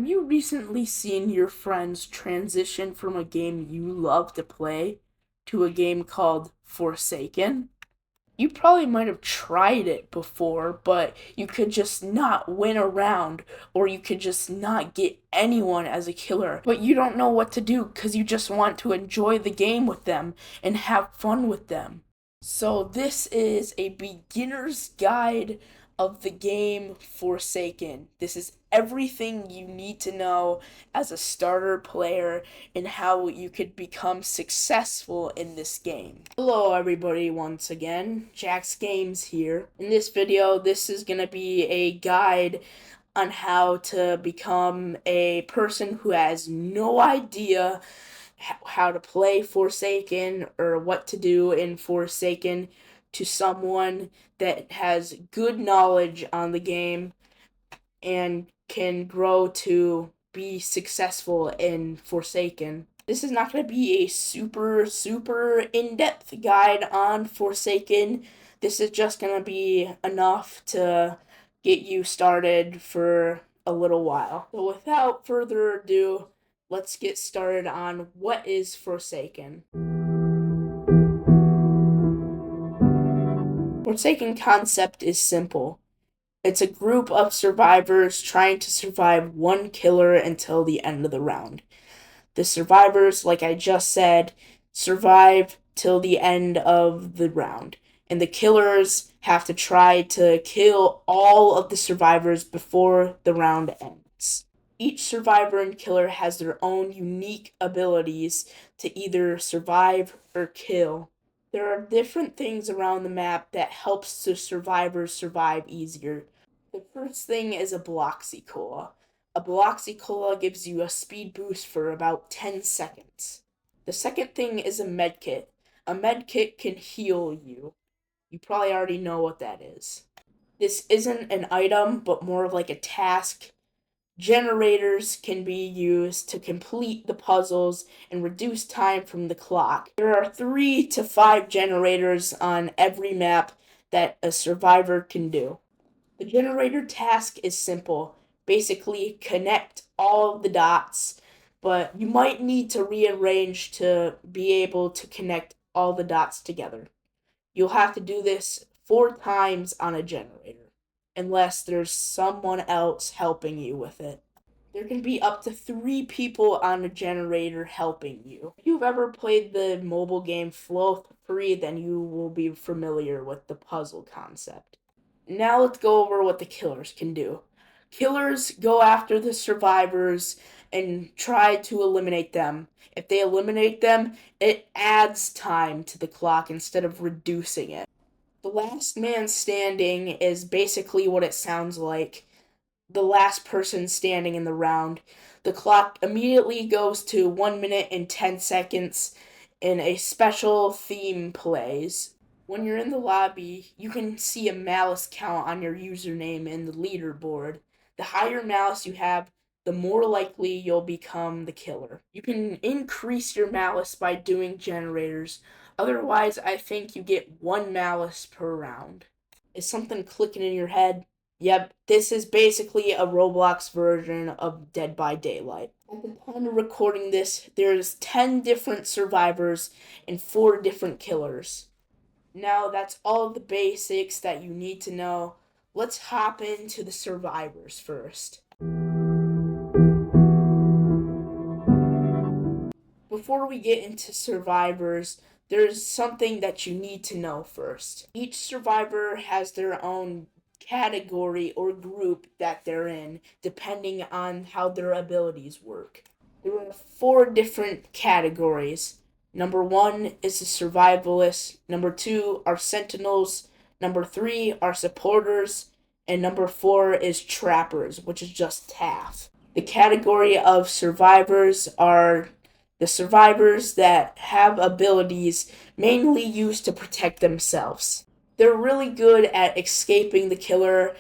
Have you recently seen your friends transition from a game you love to play to a game called Forsaken? You probably might have tried it before, but you could just not win a round, or you could just not get anyone as a killer. But you don't know what to do because you just want to enjoy the game with them and have fun with them. So, this is a beginner's guide of the game Forsaken. This is everything you need to know as a starter player and how you could become successful in this game. Hello everybody once again, Jack's Games here. In this video, this is going to be a guide on how to become a person who has no idea how to play Forsaken or what to do in Forsaken to someone that has good knowledge on the game and can grow to be successful in Forsaken. This is not going to be a super in-depth guide on Forsaken. This is just going to be enough to get you started for a little while. So without further ado, let's get started on what is Forsaken. Forsaken concept is simple. It's a group of survivors trying to survive one killer until the end of the round. The survivors, like I just said, survive till the end of the round. And the killers have to try to kill all of the survivors before the round ends. Each survivor and killer has their own unique abilities to either survive or kill. There are different things around the map that helps the survivors survive easier. The first thing is a Bloxy-Cola. A Bloxy-Cola gives you a speed boost for about 10 seconds. The second thing is a medkit. A medkit can heal you. You probably already know what that is. This isn't an item, but more like a task. Generators can be used to complete the puzzles and reduce time from the clock. There are 3 to 5 generators on every map that a survivor can do. The generator task is simple. Basically, connect all of the dots, but you might need to rearrange to be able to connect all the dots together. You'll have to do this 4 times on a generator, unless there's someone else helping you with it. There can be up to 3 people on a generator helping you. If you've ever played the mobile game Flow 3, then you will be familiar with the puzzle concept. Now let's go over what the killers can do. Killers go after the survivors and try to eliminate them. If they eliminate them, it adds time to the clock instead of reducing it. The last man standing is basically what it sounds like. The last person standing in the round. The clock immediately goes to 1 minute and 10 seconds and a special theme plays. When you're in the lobby, you can see a malice count on your username in the leaderboard. The higher malice you have, the more likely you'll become the killer. You can increase your malice by doing generators. Otherwise, I think you get 1 malice per round. Is something clicking in your head? Yep, this is basically a Roblox version of Dead by Daylight. At the time of recording this, there's 10 different survivors and 4 different killers. Now that's all of the basics that you need to know. Let's hop into the survivors first. Before we get into survivors, there's something that you need to know first. Each survivor has their own category or group that they're in, depending on how their abilities work. There are 4 different categories. Number 1 is the survivalists, number 2 are sentinels, number 3 are supporters, and number 4 is trappers, which is just TAF. The category of survivors are the survivors that have abilities mainly used to protect themselves. They're really good at escaping the killer,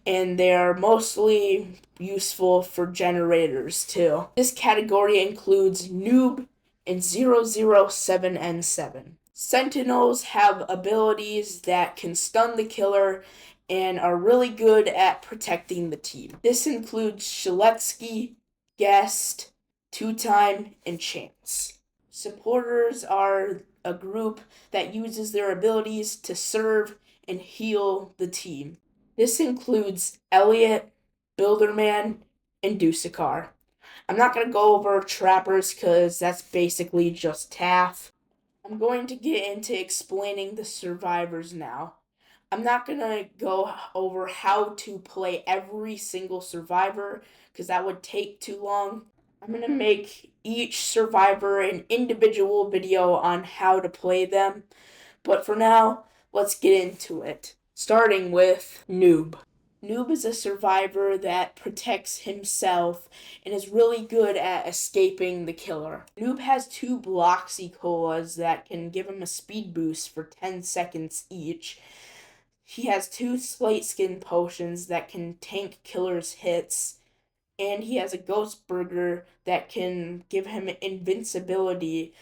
and they're mostly useful for generators too. This category includes noob and 007N7. Sentinels have abilities that can stun the killer and are really good at protecting the team. This includes Shaletsky, Guest, Two Time, and Chance. Supporters are a group that uses their abilities to serve and heal the team. This includes Elliot, Builderman, and Dusakar. I'm not going to go over Trappers because that's basically just Taff. I'm going to get into explaining the survivors now. I'm not going to go over how to play every single survivor because that would take too long. I'm going to make each survivor an individual video on how to play them. But for now, let's get into it. Starting with Noob. Noob is a survivor that protects himself and is really good at escaping the killer. Noob has 2 Bloxy Colas that can give him a speed boost for 10 seconds each. He has 2 Slate Skin potions that can tank killer's hits, and he has a Ghost Burger that can give him invincibility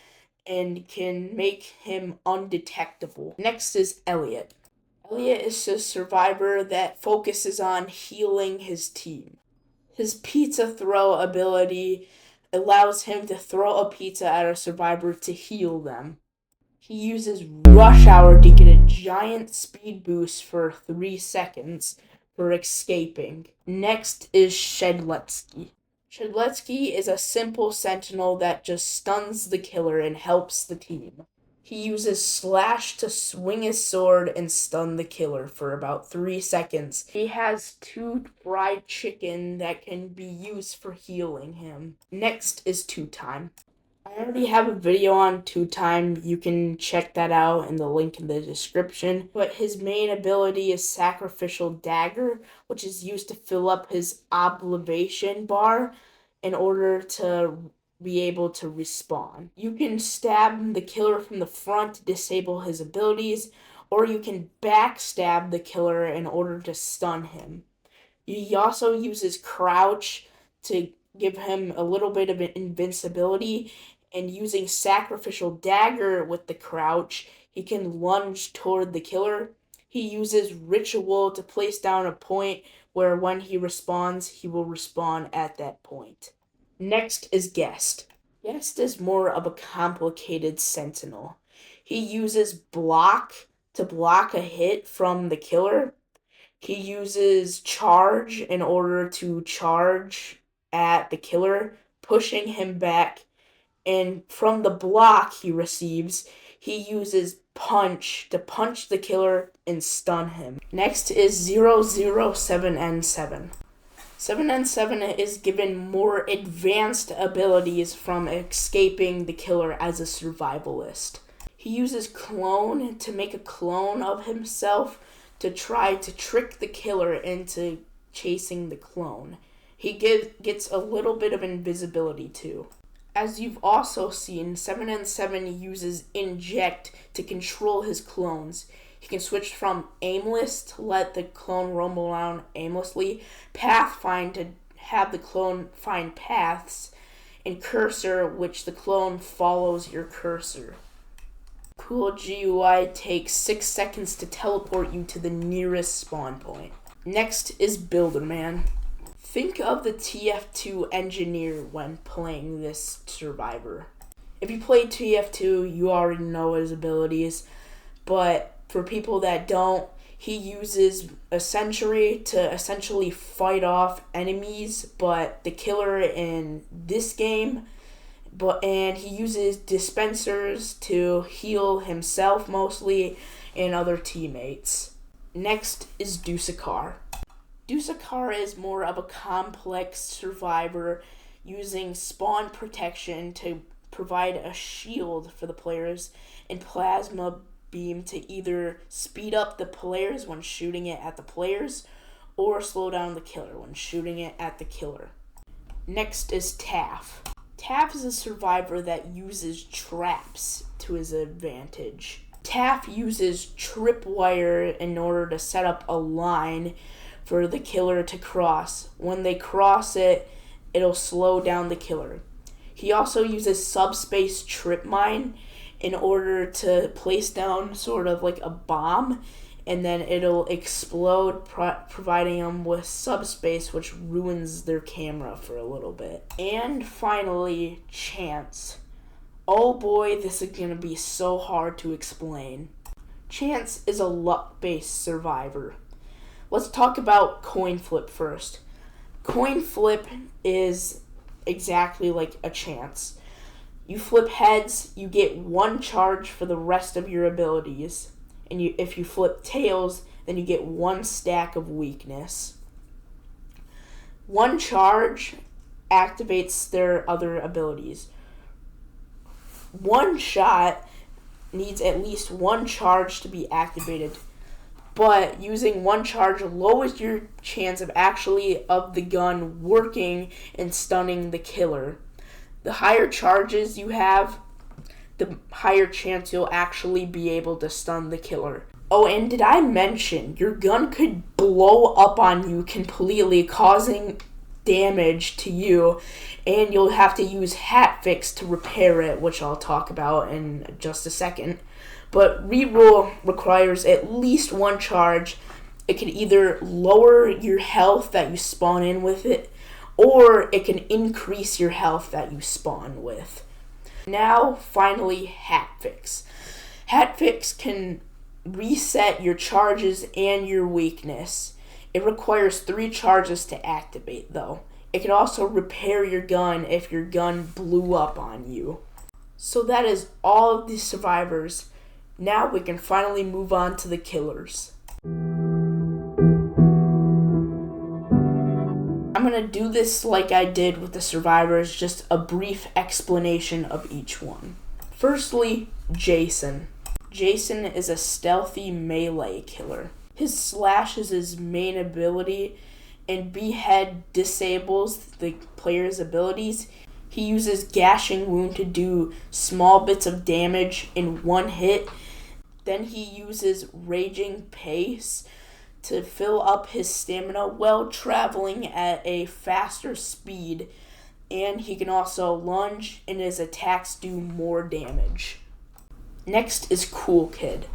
and can make him undetectable. Next is Elliot. Elliot is a survivor that focuses on healing his team. His pizza throw ability allows him to throw a pizza at a survivor to heal them. He uses Rush Hour to get a giant speed boost for 3 seconds for escaping. Next is Shedletsky. Shedletsky is a simple sentinel that just stuns the killer and helps the team. He uses Slash to swing his sword and stun the killer for about 3 seconds. He has 2 fried chicken that can be used for healing him. Next is Two Time. I already have a video on Two Time. You can check that out in the link in the description. But his main ability is Sacrificial Dagger, which is used to fill up his Oblivation bar in order to be able to respawn. You can stab the killer from the front to disable his abilities, or you can backstab the killer in order to stun him. He also uses Crouch to give him a little bit of invincibility, and using Sacrificial Dagger with the Crouch, he can lunge toward the killer. He uses Ritual to place down a point where when he respawns, he will respawn at that point. Next is Guest. Guest is more of a complicated sentinel. He uses Block to block a hit from the killer. He uses Charge in order to charge at the killer, pushing him back. And from the block he receives, he uses Punch to punch the killer and stun him. Next is 007N7. 7N7 is given more advanced abilities from escaping the killer as a survivalist. He uses Clone to make a clone of himself to try to trick the killer into chasing the clone. He gets a little bit of invisibility too. As you've also seen, 7N7 uses Inject to control his clones. He can switch from Aimless to let the clone roam around aimlessly, Pathfind to have the clone find paths, and Cursor, which the clone follows your cursor. Cool GUI takes 6 seconds to teleport you to the nearest spawn point. Next is Builderman. Think of the TF2 engineer when playing this survivor. If you played TF2, you already know his abilities, but for people that don't, he uses a sentry to essentially fight off enemies, but the killer in this game, and he uses dispensers to heal himself mostly and other teammates. Next is Dusakar. Dusakar is more of a complex survivor using spawn protection to provide a shield for the players and plasma beam to either speed up the players when shooting it at the players or slow down the killer when shooting it at the killer. Next is Taff. Taff is a survivor that uses traps to his advantage. Taff uses tripwire in order to set up a line for the killer to cross. When they cross it, it'll slow down the killer. He also uses subspace trip mine in order to place down sort of like a bomb and then it'll explode, providing them with subspace, which ruins their camera for a little bit. And finally, chance. Oh boy, this is going to be so hard to explain. Chance is a luck-based survivor. Let's talk about coin flip first. Coin flip is exactly like a chance. You flip heads, you get 1 charge for the rest of your abilities. And if you flip tails, then you get 1 stack of weakness. 1 charge activates their other abilities. 1 shot needs at least 1 charge to be activated, but using 1 charge lowers your chance of the gun working and stunning the killer. The higher charges you have, the higher chance you'll actually be able to stun the killer. Oh, and did I mention your gun could blow up on you completely, causing damage to you, and you'll have to use Hatfix to repair it, which I'll talk about in just a second. But reroll requires at least 1 charge. It can either lower your health that you spawn in with it, or it can increase your health that you spawn with. Now, finally, Hatfix. Hatfix can reset your charges and your weakness. It requires 3 charges to activate, though. It can also repair your gun if your gun blew up on you. So that is all of the survivors. Now we can finally move on to the killers. I'm going to do this like I did with the survivors, just a brief explanation of each one. Firstly, Jason. Jason is a stealthy melee killer. His slash is his main ability, and behead disables the player's abilities. He uses gashing wound to do small bits of damage in 1 hit. Then he uses raging pace to fill up his stamina while traveling at a faster speed. And he can also lunge, and his attacks do more damage. Next is Cool Kid.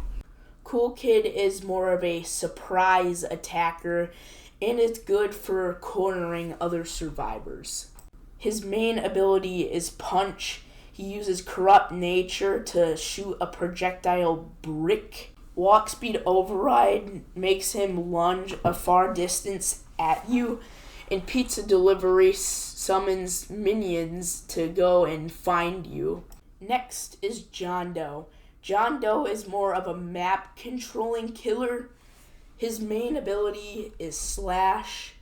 Cool Kid is more of a surprise attacker, and it's good for cornering other survivors. His main ability is Punch. He uses Corrupt Nature to shoot a projectile brick. Walk Speed Override makes him lunge a far distance at you, and Pizza Delivery summons minions to go and find you. Next is John Doe. John Doe is more of a map controlling killer. His main ability is Slash.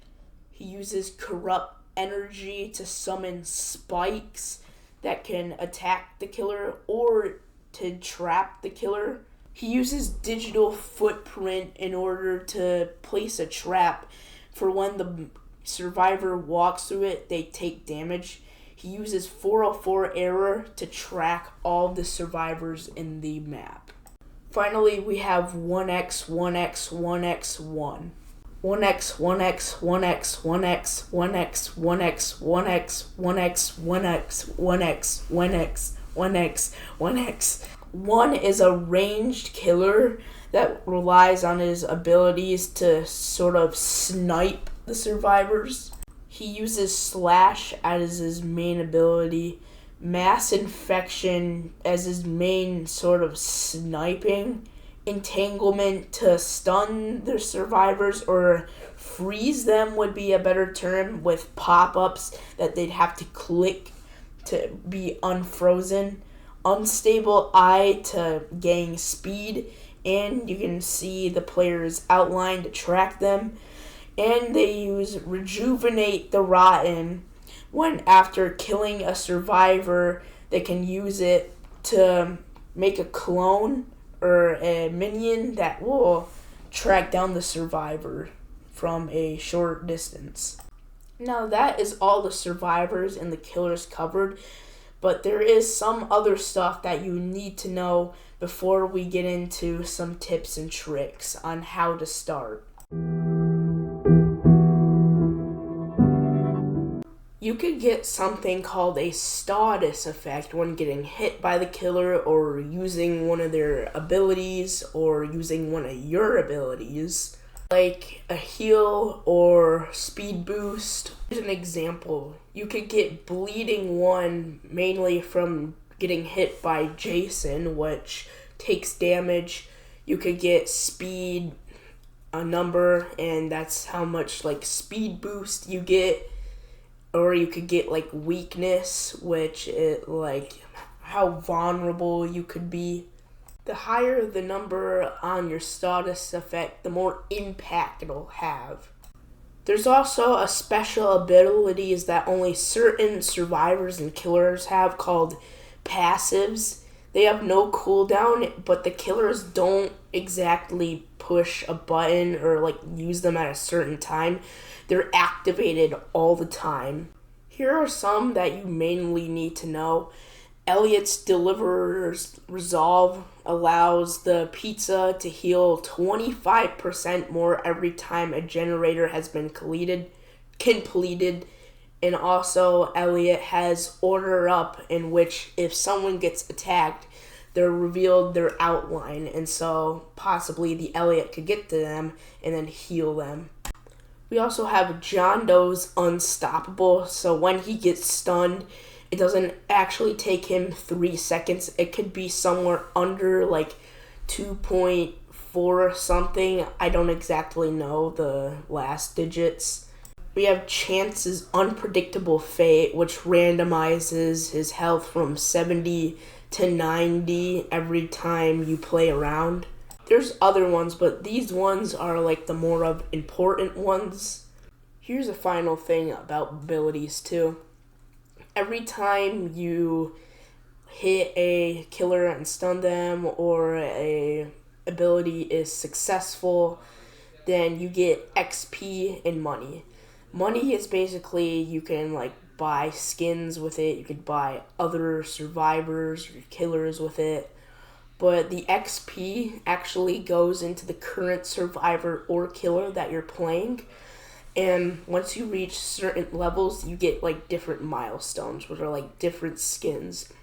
He uses Corrupt Energy to summon spikes that can attack the killer or to trap the killer. He uses Digital Footprint in order to place a trap for when the survivor walks through it, they take damage. He uses 404 Error to track all the survivors in the map. Finally, we have 1x, 1x, 1x, 1. 1x, 1x, 1x, 1x, 1x, 1x, 1x, 1x, 1x, 1x, 1x, 1x, 1x. 1 is a ranged killer that relies on his abilities to sort of snipe the survivors. He uses Slash as his main ability, Mass Infection as his main sort of sniping, Entanglement to stun the survivors or freeze them would be a better term, with pop-ups that they'd have to click to be unfrozen, Unstable Eye to gain speed, and you can see the player's outline to track them. And they use Rejuvenate the Rotten. When after killing a survivor, they can use it to make a clone or a minion that will track down the survivor from a short distance. Now that is all the survivors and the killers covered, but there is some other stuff that you need to know before we get into some tips and tricks on how to start. You could get something called a status effect when getting hit by the killer or using one of their abilities or using one of your abilities, like a heal or speed boost. Here's an example. You could get bleeding 1 mainly from getting hit by Jason, which takes damage. You could get speed, a number, and that's how much like speed boost you get. Or you could get like weakness, which it like how vulnerable you could be. The higher the number on your status effect, the more impact it'll have. There's also a special abilities that only certain survivors and killers have called passives. They have no cooldown, but the killers don't exactly push a button or like use them at a certain time. They're activated all the time. Here are some that you mainly need to know. Elliot's Deliverer's Resolve allows the pizza to heal 25% more every time a generator has been completed. And also, Elliot has Order Up, in which if someone gets attacked, they're revealed their outline, and so possibly the Elliot could get to them and then heal them. We also have John Doe's Unstoppable, so when he gets stunned, it doesn't actually take him 3 seconds. It could be somewhere under like 2.4 or something. I don't exactly know the last digits. We have Chance's Unpredictable Fate, which randomizes his health from 70 to 90 every time you play around. There's other ones, but these ones are like the more of important ones. Here's a final thing about abilities too. Every time you hit a killer and stun them, or a ability is successful, then you get XP and money. Money is basically, you can like buy skins with it, you could buy other survivors or killers with it, but the XP actually goes into the current survivor or killer that you're playing, and once you reach certain levels, you get like different milestones, which are like different skins.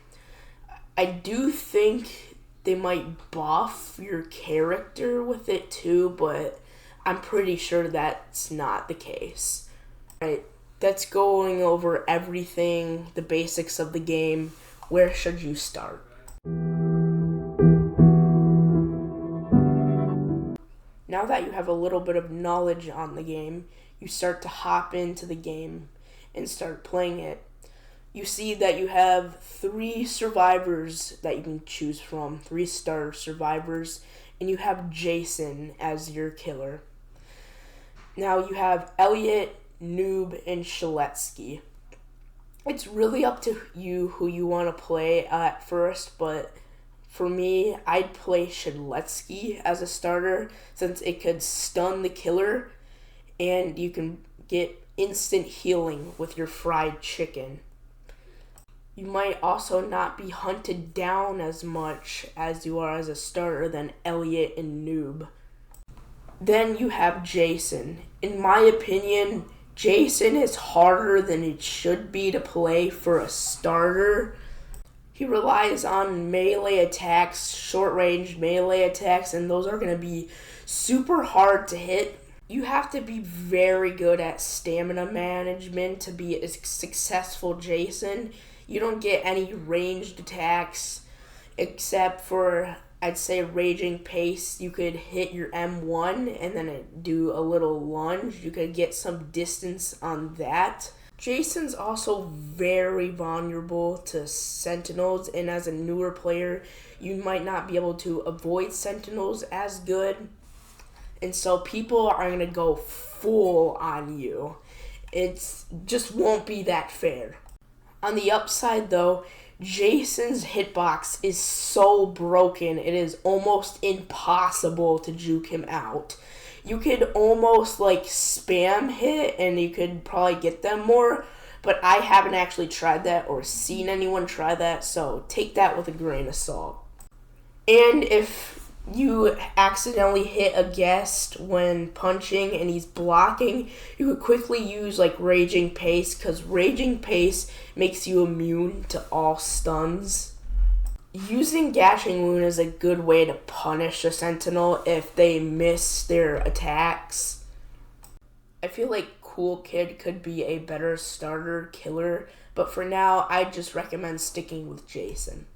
I do think they might buff your character with it too, but I'm pretty sure that's not the case. Right, that's going over everything, the basics of the game. Where should you start? Now that you have a little bit of knowledge on the game, you start to hop into the game and start playing it. You see that you have 3 survivors that you can choose from, 3-star survivors, and you have Jason as your killer. Now you have Elliot, Noob, and Shaletsky. It's really up to you who you want to play at first, but for me, I'd play Shaletsky as a starter since it could stun the killer and you can get instant healing with your fried chicken. You might also not be hunted down as much as you are as a starter than Elliot and Noob. Then you have Jason. In my opinion, Jason is harder than it should be to play for a starter. He relies on melee attacks, short-range melee attacks, and those are going to be super hard to hit. You have to be very good at stamina management to be a successful Jason. You don't get any ranged attacks except for, I'd say, Raging Pace. You could hit your M1 and then do a little lunge. You could get some distance on that. Jason's also very vulnerable to sentinels, and as a newer player, you might not be able to avoid sentinels as good. And so people are going to go full on you. It just won't be that fair. On the upside, though, Jason's hitbox is so broken, it is almost impossible to juke him out. You could almost like spam hit and you could probably get them more, but I haven't actually tried that or seen anyone try that, so take that with a grain of salt. And if you accidentally hit a guest when punching and he's blocking, you could quickly use like Raging Pace, because Raging Pace makes you immune to all stuns. Using Gashing Wound is a good way to punish a Sentinel if they miss their attacks. I feel like Cool Kid could be a better starter killer, but for now, I just recommend sticking with Jason.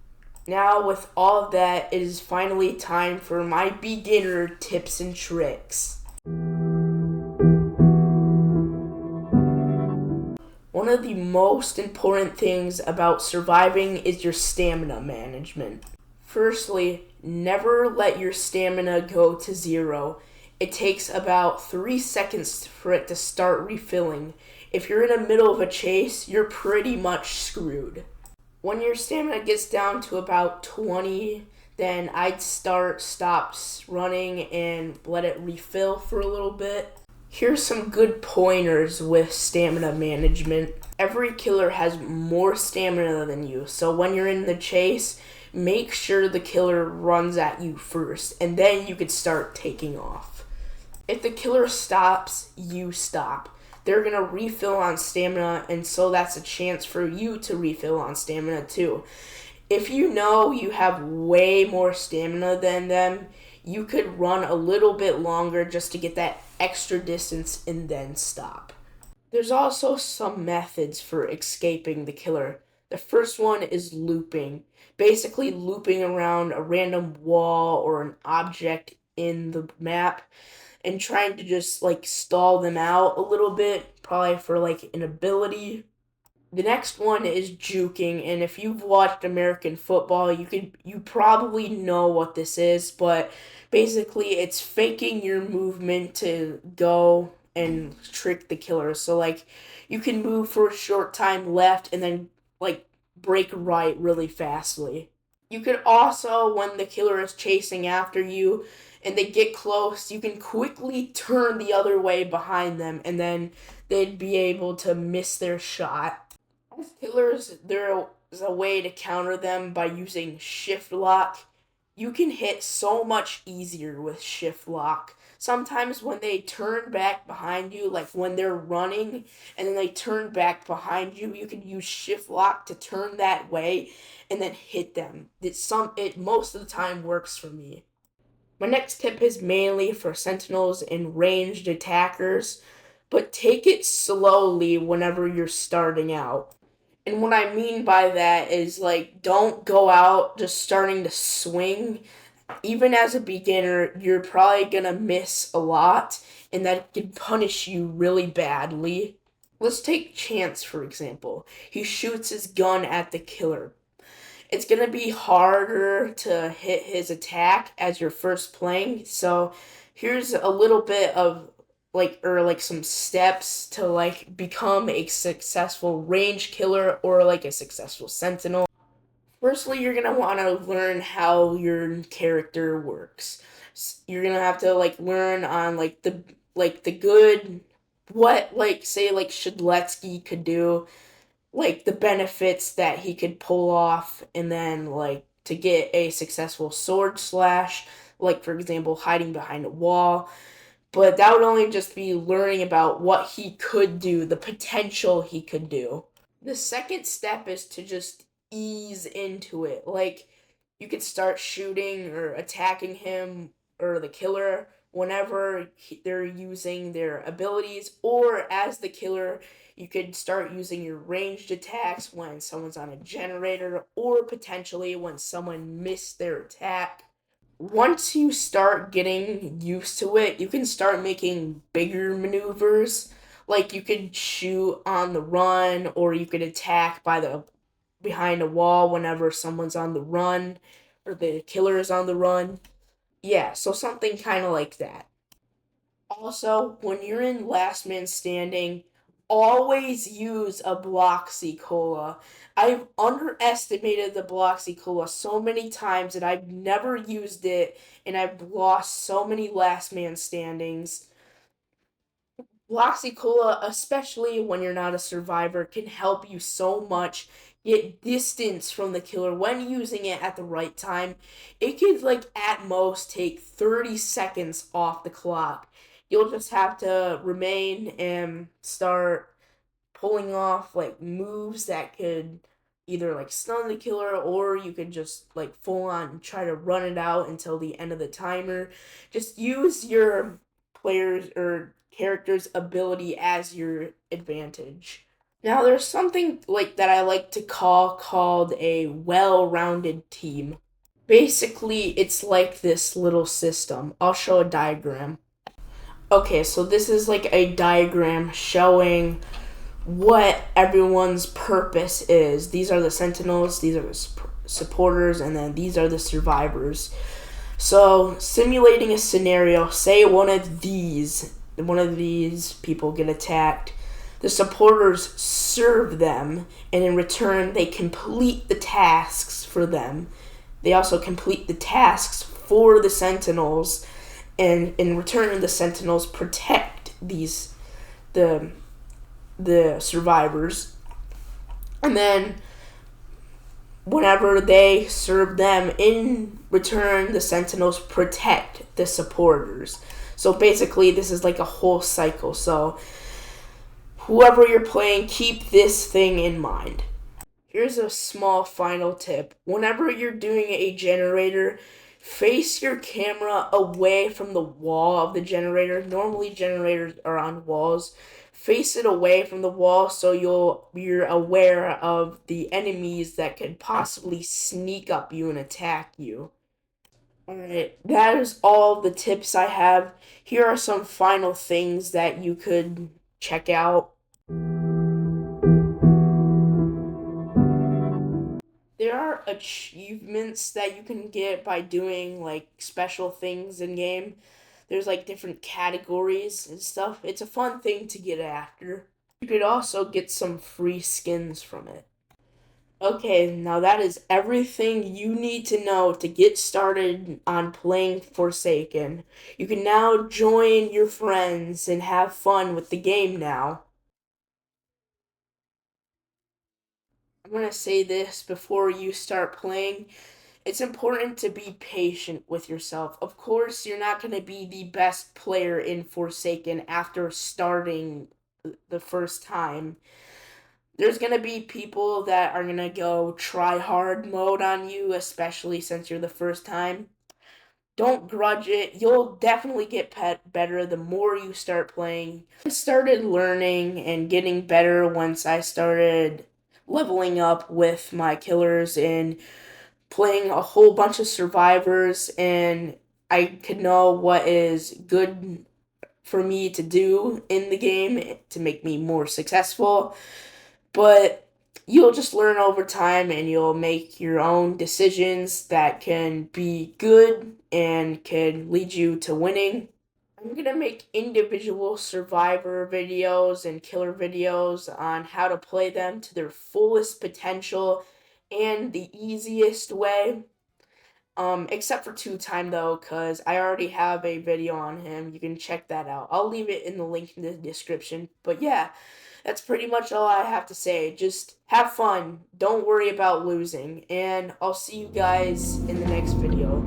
Now, with all of that, it is finally time for my beginner tips and tricks. One of the most important things about surviving is your stamina management. Firstly, never let your stamina go to zero. It takes about 3 seconds for it to start refilling. If you're in the middle of a chase, you're pretty much screwed. When your stamina gets down to about 20, then I'd stop running and let it refill for a little bit. Here's some good pointers with stamina management. Every killer has more stamina than you, so when you're in the chase, make sure the killer runs at you first, and then you could start taking off. If the killer stops, you stop. They're going to refill on stamina, and so that's a chance for you to refill on stamina too. If you know you have way more stamina than them, you could run a little bit longer just to get that extra distance and then stop. There's also some methods for escaping the killer. The first one is looping. Basically looping around a random wall or an object in the map and trying to just like stall them out a little bit, probably for like an ability. The next one is juking, and if you've watched American football, you probably know what this is, but basically it's faking your movement to go and trick the killer. So like you can move for a short time left and then like break right really fastly. You could also, when the killer is chasing after you and they get close, you can quickly turn the other way behind them and then they'd be able to miss their shot. As killers, there is a way to counter them by using shift lock. You can hit so much easier with shift lock. Sometimes when they turn back behind you, like when they're running and then they turn back behind you, you can use shift lock to turn that way and then hit them. It most of the time works for me. My next tip is mainly for sentinels and ranged attackers, but take it slowly whenever you're starting out. And what I mean by that is like don't go out just starting to swing. Even as a beginner, you're probably gonna miss a lot, and that could punish you really badly. Let's take Chance, for example. He shoots his gun at the killer. It's gonna be harder to hit his attack as you're first playing, so here's a little bit of like some steps to like become a successful range killer or like a successful sentinel. Firstly, you're gonna want to learn how your character works. You're gonna have to like learn on like the good, what like say like Shedletsky could do, like the benefits that he could pull off, and then like to get a successful sword slash, like for example hiding behind a wall. But that would only just be learning about what he could do, the potential he could do. The second step is to just ease into it. Like, you could start shooting or attacking him or the killer whenever they're using their abilities, or as the killer, you could start using your ranged attacks when someone's on a generator, or potentially when someone missed their attack. Once you start getting used to it, you can start making bigger maneuvers. Like you could shoot on the run, or you could attack by the behind a wall whenever someone's on the run, or the killer is on the run. Yeah, so something kind of like that. Also, when you're in last man standing, always use a Bloxy Cola. I've underestimated the Bloxy Cola so many times that I've never used it, and I've lost so many last man standings. Bloxy Cola, especially when you're not a survivor, can help you so much. get distance from the killer when using it at the right time. It could, like, at most take 30 seconds off the clock. You'll just have to remain and start pulling off like moves that could either like stun the killer, or you could just like full on try to run it out until the end of the timer. Just use your player's or character's ability as your advantage. Now there's something like that I like to called a well-rounded team. Basically, it's like this little system. I'll show a diagram. Okay, so this is like a diagram showing what everyone's purpose is. These are the sentinels, these are the supporters, and then these are the survivors. So, simulating a scenario, say one of these people get attacked. The supporters serve them, and in return, they complete the tasks for them. They also complete the tasks for the sentinels, and in return, the sentinels protect the survivors. And then whenever they serve them, in return, the sentinels protect the supporters. So basically, this is like a whole cycle. So whoever you're playing, keep this thing in mind. Here's a small final tip. Whenever you're doing a generator, face your camera away from the wall of the generator. Normally generators are on walls. Face it away from the wall so you're aware of the enemies that could possibly sneak up you and attack you. Alright, that is all the tips I have. Here are some final things that you could check out. There are achievements that you can get by doing like special things in game. There's like different categories and stuff. It's a fun thing to get after. You could also get some free skins from it. Okay, now that is everything you need to know to get started on playing Forsaken. You can now join your friends and have fun with the game now. I'm gonna say this before you start playing. It's important to be patient with yourself. Of course, you're not going to be the best player in Forsaken after starting the first time. There's going to be people that are going to go try hard mode on you, especially since you're the first time. Don't grudge it. You'll definitely get better the more you start playing. I started learning and getting better once I started leveling up with my killers and playing a whole bunch of survivors, and I could know what is good for me to do in the game to make me more successful. But you'll just learn over time and you'll make your own decisions that can be good and can lead you to winning. I'm gonna make individual survivor videos and killer videos on how to play them to their fullest potential and the easiest way. Except for two time though, because I already have a video on him. You can check that out. I'll leave it in the link in the description. But yeah, that's pretty much all I have to say. Just have fun. Don't worry about losing. And I'll see you guys in the next video.